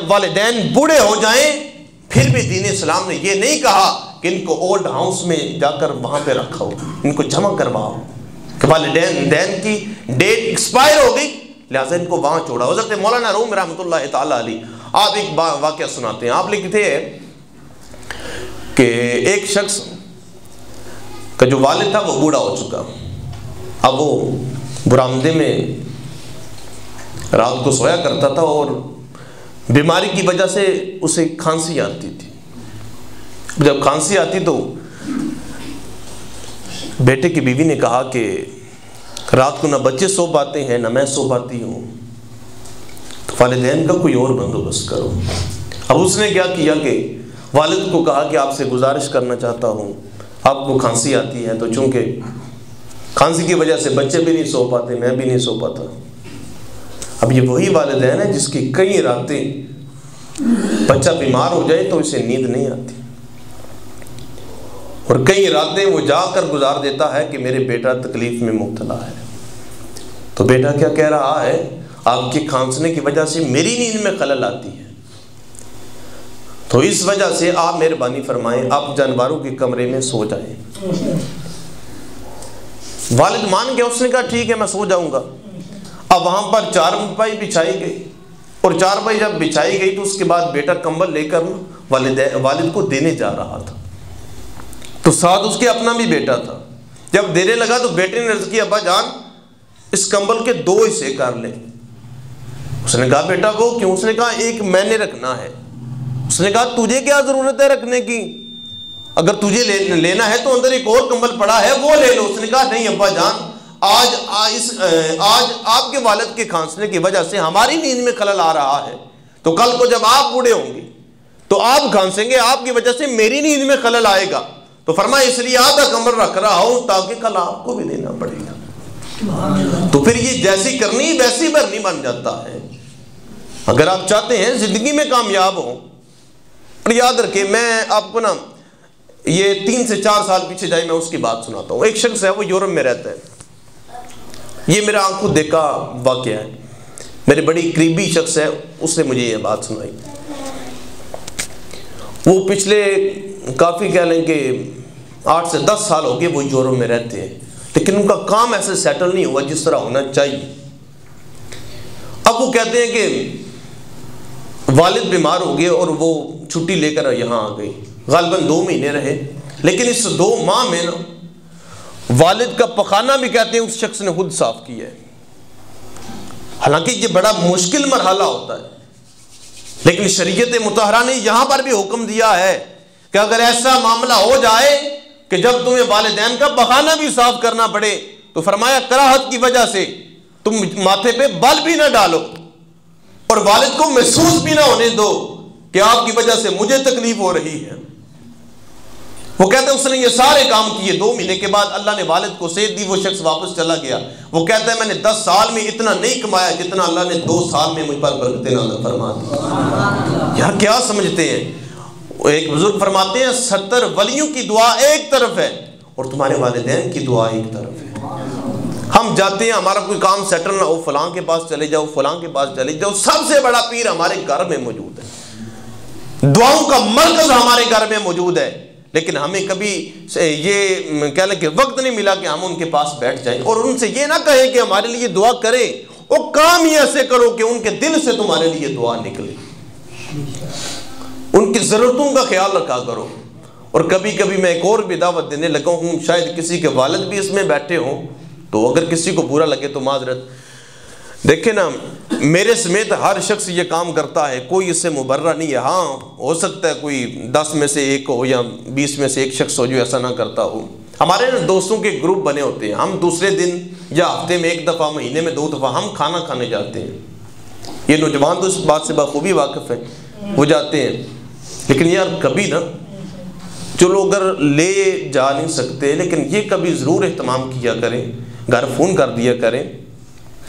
वालिदैन बूढ़े हो जाएं, फिर भी दीन इस्लाम ने ये नहीं कहा कि इनको ओल्ड हाउस में जाकर वहाँ पे रखो, इनको जमा करवाओ कि वालिदैन की डेट एक्सपायर हो गई, लिहाजा इनको वहाँ छोड़ा। हो सकते मौलाना रूम रहमतुल्लाह ताला अलैह आप एक वाक़या सुनाते हैं। आप लिखते हैं कि एक शख्स का जो वालिद था वो बूढ़ा हो चुका, अब वो बरामदे में रात को सोया करता था और बीमारी की वजह से उसे खांसी आती थी। जब खांसी आती तो बेटे की बीवी ने कहा कि रात को ना बच्चे सो पाते हैं ना मैं सो पाती हूँ, तो वालिदैन का कोई और बंदोबस्त करो। अब उसने क्या किया कि वालिद को कहा कि आपसे गुजारिश करना चाहता हूँ, आपको खांसी आती है, तो चूँकि खांसी की वजह से बच्चे भी नहीं सो पाते, मैं भी नहीं सो पाता। अब ये वही वालिदैन है जिसकी कई रातें बच्चा बीमार हो जाए तो इसे नींद नहीं आती, और कई रातें वो जाकर गुजार देता है कि मेरे बेटा तकलीफ में मुब्तला है। तो बेटा क्या कह रहा है, आपके खांसने की वजह से मेरी नींद में खलल आती है, तो इस वजह से आप मेहरबानी फरमाएं, आप जानवरों के कमरे में सो जाएं। वालिद मान गया, उसने कहा ठीक है मैं सो जाऊंगा। अब वहां पर चारपाई बिछाई गई, और चारपाई जब बिछाई गई तो उसके बाद बेटा कंबल लेकर वालिद को देने जा रहा था, तो साथ उसके अपना भी बेटा था। जब देने लगा तो बेटे ने अर्ज किया, अब्बा जान इस कंबल के 2 हिस्से कर ले। उसने कहा बेटा वो क्यों? उसने कहा एक मैंने रखना है। उसने कहा तुझे क्या जरूरत है रखने की, अगर तुझे लेना है तो अंदर एक और कंबल पड़ा है वो ले लो। उसने कहा नहीं अब्बा जान, आज आपके वालिद के खांसने की वजह से हमारी नींद में खलल आ रहा है, तो कल को जब आप बूढ़े होंगे तो आप खांसेंगे, आपकी वजह से मेरी नींद में खलल आएगा। तो फरमाया इसलिए आधा कंबल रख रहा हूं ताकि कल आपको भी देना पड़ेगा। तो फिर ये जैसी करनी वैसी भरनी बन जाता है। अगर आप चाहते हैं जिंदगी में कामयाब हो, और याद रखें मैं आपको ना ये 3 से 4 साल पीछे जाए मैं उसकी बात सुनाता हूँ। एक शख्स है वो यूरोप में रहता है, ये मेरा आंखों देखा वाकया है, मेरे बड़ी करीबी शख्स है, उसने मुझे ये बात सुनाई। वो पिछले काफ़ी कह लें कि 8 से 10 साल हो गए वो यूरोप में रहते हैं, लेकिन उनका काम ऐसे सेटल नहीं हुआ जिस तरह होना चाहिए। अब वो कहते हैं कि वालिद बीमार हो गए और वो छुट्टी लेकर यहाँ आ गई। गालिबन 2 महीने रहे, लेकिन इस 2 माह में ना वालिद का पखाना भी कहते हैं उस शख्स ने खुद साफ किया है। हालांकि ये बड़ा मुश्किल मरहला होता है, लेकिन शरीयत मुतहरा ने यहाँ पर भी हुक्म दिया है कि अगर ऐसा मामला हो जाए कि जब तुम्हें वालिदैन का पखाना भी साफ करना पड़े, तो फरमाया कराहत की वजह से तुम माथे पे बल भी ना डालो और वालिद को महसूस भी ना होने दो कि आपकी वजह से मुझे तकलीफ हो रही है। वो कहते हैं उसने ये सारे काम किए। 2 महीने के बाद अल्लाह ने वालिद को सेहत दी, वो शख्स वापस चला गया। वो कहता है मैंने 10 साल में इतना नहीं कमाया जितना अल्लाह ने 2 साल में मुझ पर बरकतें नाज़िल फरमा दी। यार क्या समझते हैं? एक बुजुर्ग फरमाते हैं 70 वलियों की दुआ एक तरफ है और तुम्हारे वालिदैन की दुआ एक तरफ है। हम जाते हैं, हमारा कोई काम सेटल ना हो, फलां के पास चले जाओ, फलां के पास चले जाओ, सबसे बड़ा पीर हमारे घर में मौजूद है, दुआओं का मरकज हमारे घर में मौजूद है, लेकिन हमें कभी ये कह लें कि वक्त नहीं मिला कि हम उनके पास बैठ जाएं और उनसे ये ना कहें कि हमारे लिए दुआ करें। वो काम ही ऐसे करो कि उनके दिल से तुम्हारे लिए दुआ निकले, उनकी ज़रूरतों का ख्याल रखा करो। और कभी कभी मैं एक और भी दावत देने लगा हूँ, शायद किसी के वालिद भी इसमें बैठे हों, तो अगर किसी को बुरा लगे तो माजरत। देखें ना, मेरे समेत हर शख्स ये काम करता है, कोई इससे मुबर्रा नहीं है। हाँ हो सकता है कोई 10 में से 1 हो या 20 में से 1 शख्स हो जो ऐसा ना करता हो। हमारे ना दोस्तों के ग्रुप बने होते हैं, हम दूसरे दिन या हफ्ते में 1 दफ़ा, महीने में 2 दफ़ा हम खाना खाने जाते हैं। ये नौजवान तो इस बात से बखूबी वाकिफ़ है, वो जाते हैं। लेकिन यार कभी ना, चलो अगर ले जा नहीं सकते, लेकिन ये कभी ज़रूर एहतमाम किया करें, घर फ़ोन कर दिया करें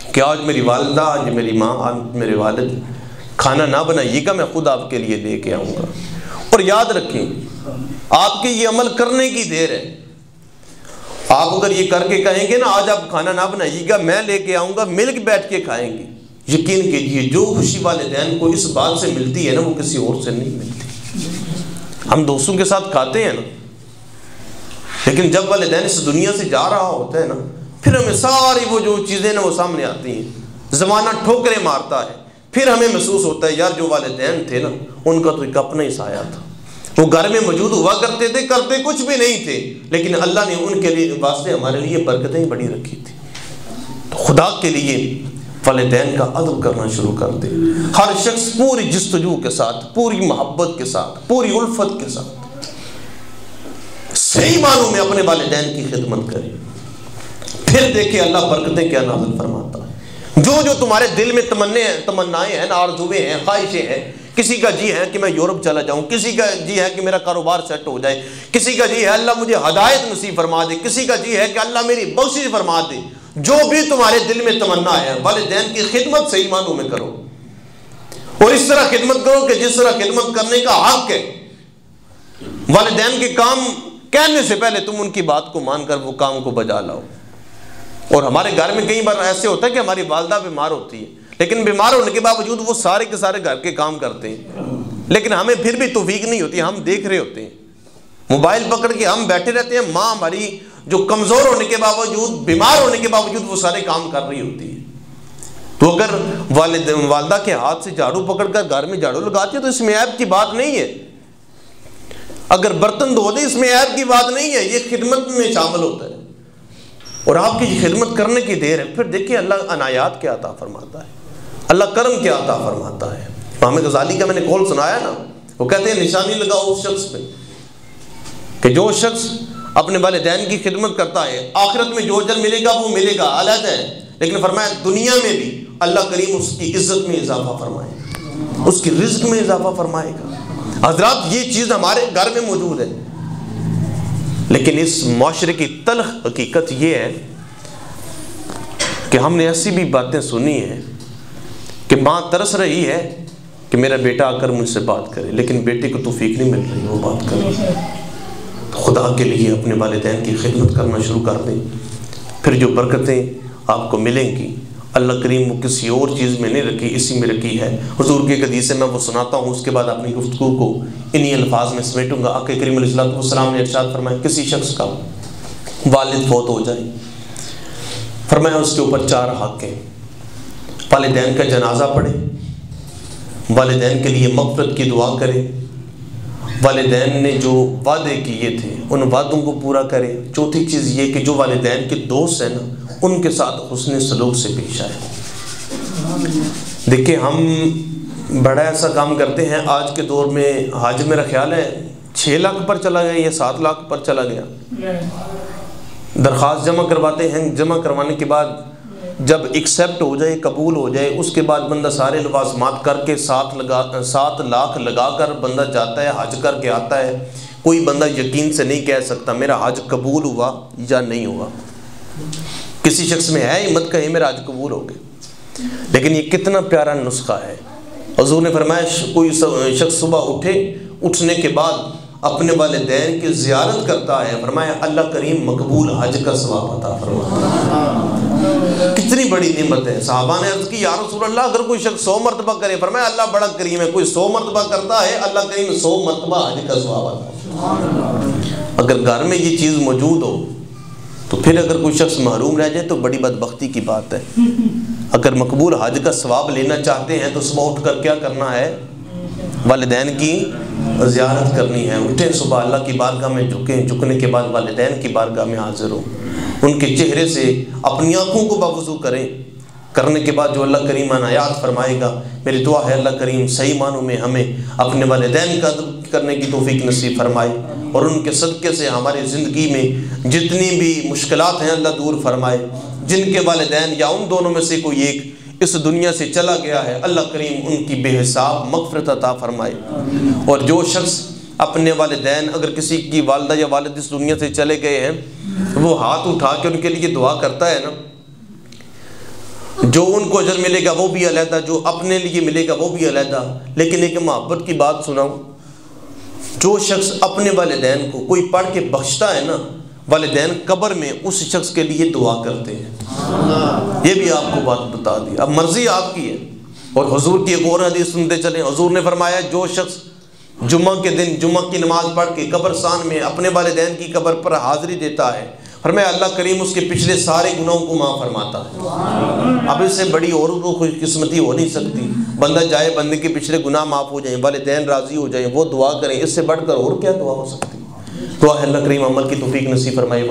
कि आज मेरी वालिदा, आज मेरी माँ, आज मेरे वालिद, खाना ना बनाइएगा, मैं खुद आपके लिए लेके आऊँगा। और याद रखें आपके ये अमल करने की देर है। आप अगर ये करके कहेंगे ना आज आप खाना ना बनाइएगा, मैं लेके आऊँगा, मिल के बैठ के खाएंगे, यकीन कीजिए जो खुशी वालिदैन को इस बात से मिलती है ना, वो किसी और से नहीं मिलती। हम दोस्तों के साथ खाते हैं ना, लेकिन जब वालिदैन इस दुनिया से जा रहा होता है ना, फिर हमें सारी वो जो चीज़ें ना वो सामने आती हैं। ज़माना ठोकरें मारता है, फिर हमें महसूस होता है यार जो वालिदैन थे ना, उनका तो एक अपना ही साया था। वो घर में मौजूद हुआ करते थे, करते कुछ भी नहीं थे, लेकिन अल्लाह ने उनके लिए वास्ते हमारे लिए बरकतें बड़ी रखी थी। तो खुदा के लिए वालिदैन का अदब करना शुरू कर दे। हर शख्स पूरी जस्तजू के साथ, पूरी मोहब्बत के साथ, पूरी उल्फत के साथ सही मानों में अपने वालिदैन की खिदमत करे। फिर देखिए अल्लाह बरकतें क्या नाज़िल फरमाता है। जो जो तुम्हारे दिल में तमन्नाएं हैं, आरज़ुएं हैं, ख्वाहिशें हैं, किसी का जी है कि मैं यूरोप चला जाऊं, किसी का जी है कि मेरा कारोबार सेट हो जाए, किसी का जी है अल्लाह मुझे हदायत नसीब फरमा दे, किसी का जी है कि अल्लाह मेरी बख्शिश फरमा दे। जो भी तुम्हारे दिल में तमन्ना है, वालिदैन की खिदमत सही मानों में करो, और इस तरह खिदमत करो कि जिस तरह खिदमत करने का हक है। वालिदैन के काम कहने से पहले तुम उनकी बात को मानकर वो काम को बजा लाओ। और हमारे घर में कई बार ऐसे होता है कि हमारी वालदा बीमार होती है, लेकिन बीमार होने के बावजूद वो सारे के सारे घर के काम करते हैं, लेकिन हमें फिर भी तौफीक नहीं होती। हम देख रहे होते हैं, मोबाइल पकड़ के हम बैठे रहते हैं। माँ हमारी जो कमज़ोर होने के बावजूद, बीमार होने के बावजूद वो सारे काम कर रही होती है। तो अगर वालदा के हाथ से झाड़ू पकड़कर घर में झाड़ू लगाती है तो इसमें ऐब की बात नहीं है। अगर बर्तन धो दे इसमें ऐब की बात नहीं है, ये खिदमत में शामिल होता है और आपकी खिदमत करने की देर है। फिर देखिए अल्लाह अनायात क्या अता फरमाता है, अल्लाह करम क्या अता फरमाता है। इमाम गज़ाली का मैंने कौल सुनाया ना, वो कहते हैं निशानी लगाओ उस शख्स पे कि जो शख्स अपने वालिदैन की खिदमत करता है, आखिरत में जो अजर मिलेगा वो मिलेगा, अलग है, लेकिन फरमाया दुनिया में भी अल्लाह करीम उसकी इज्जत में इजाफा फरमाएगा, उसकी रिज्क में इजाफा फरमाएगा। हजरात ये चीज़ हमारे घर में मौजूद है, लेकिन इस माशरे की तल्ख हकीकत ये है कि हमने ऐसी भी बातें सुनी हैं कि माँ तरस रही है कि मेरा बेटा आकर मुझसे बात करे, लेकिन बेटे को तौफीक नहीं मिल रही वो बात करे। तो खुदा के लिए अपने वालिदैन की खिदमत करना शुरू कर दें, फिर जो बरकतें आपको मिलेंगी अल्लाह करीम वो किसी और चीज़ में नहीं रखी, इसी में रखी है। हुजूर के हदीस से मैं वो सुनाता हूँ, उसके बाद अपनी गुफ्तगू को इन्हीं अल्फाज में समेटूंगा। आक़ा करीम अलैहिस्सलाम ने इरशाद फरमाया, किसी शख्स का वालिद फौत हो जाए, फरमाया उसके ऊपर 4 हक़ हैं। वालिदैन का जनाजा पढ़े, वालिदैन के लिए मग़फ़िरत की दुआ करे, वालिदैन ने जो वादे किए थे उन वादों को पूरा करे। चौथी चीज़ ये कि जो वालिदैन के दोस्त हैं ना, उनके साथ हुस्न सलूक से पेश आए। देखिए हम बड़ा ऐसा काम करते हैं आज के दौर में, हज मेरा ख्याल है 6 लाख पर चला गया या 7 लाख पर चला गया। दरख्वास्त जमा करवाते हैं, जमा करवाने के बाद जब एक्सेप्ट हो जाए, कबूल हो जाए, उसके बाद बंदा सारे लवाज़मात करके 7 लाख लगा कर बंदा जाता है, हज करके आता है। कोई बंदा यकीन से नहीं कह सकता मेरा हज कबूल हुआ या नहीं हुआ। किसी शख्स में है हिम्मत कहे मेरा हज कबूल हो गया, लेकिन ये कितना प्यारा नुस्खा है। हुज़ूर ने फरमाया कोई शख्स सुबह उठे, उठने के बाद अपने वालिदैन की ज़ियारत करता है, फरमाया अल्लाह करीम मकबूल हज का सवाब अता फरमाता है। कितनी बड़ी नेमत है। सहाबा ने अर्ज़ की या रसूल अल्लाह अगर कोई शख्स 100 मरतबा करे, फरमाया अल्लाह बड़ा करीम है, कोई 100 मरतबा करता है अल्लाह करीम 100 मरतबा हज का सवाब अता। अगर घर में ये चीज़ मौजूद हो तो फिर अगर कोई शख्स महरूम रह जाए तो बड़ी बदबख्ती की बात है। अगर मकबूल हज का सवाब लेना चाहते हैं तो सुबह उठ कर क्या करना है, वालिदैन की ज़ियारत करनी है। उठें सुबह अल्लाह की बारगाह में झुकें, झुकने के बाद वालिदैन की बारगाह में हाजिर हो, उनके चेहरे से अपनी आँखों को बावज़ू करें। करने के बाद जो अल्लाह करीम अनायात फरमाएगा, मेरी दुआ है अल्लाह करीम सही मानों में हमें अपने वालिदैन का अदब करने की तौफीक नसीब फरमाए और उनके सदक़े से हमारी ज़िंदगी में जितनी भी मुश्किलात हैं अल्लाह दूर फरमाए। जिनके वालिदैन या उन दोनों में से कोई एक इस दुनिया से चला गया है, अल्लाह करीम उनकी बेहिसाब मग़फ़िरत अता फरमाए। और जो शख्स अपने वालिदैन, अगर किसी की वालदा या वालिद इस दुनिया से चले गए हैं, वो हाथ उठा के उनके लिए दुआ करता है ना, जो उनको अजर मिलेगा वो भी अलहदा, जो अपने लिए मिलेगा वो भी अलहदा। लेकिन एक मोहब्बत की बात सुनाऊं, जो शख्स अपने वालिदैन को कोई पढ़ के बख्शता है ना, वालिदैन कब्र में उस शख्स के लिए दुआ करते हैं। ये भी आपको बात बता दी। अब मर्जी आपकी है। और हुजूर की एक और हदीस सुनते चले, हुजूर ने फरमाया जो शख्स जुम्मा के दिन जुम्मा की नमाज पढ़ के कब्रस्तान में अपने वालिदैन की कब्र पर हाजिरी देता है, फरमाया अल्लाह करीम उसके पिछले सारे गुनाहों को माफ़ फरमाता है। अब इससे बड़ी और को खुशकिस्मती हो नहीं सकती। बंदा जाए, बंदे के पिछले गुनाह माफ़ हो जाए, वालिदैन राज़ी हो जाए, वो दुआ करें, इससे बढ़कर और क्या दुआ हो सकती है। तो अल्लाह करीम अमल की तौफीक नसीब फरमाए।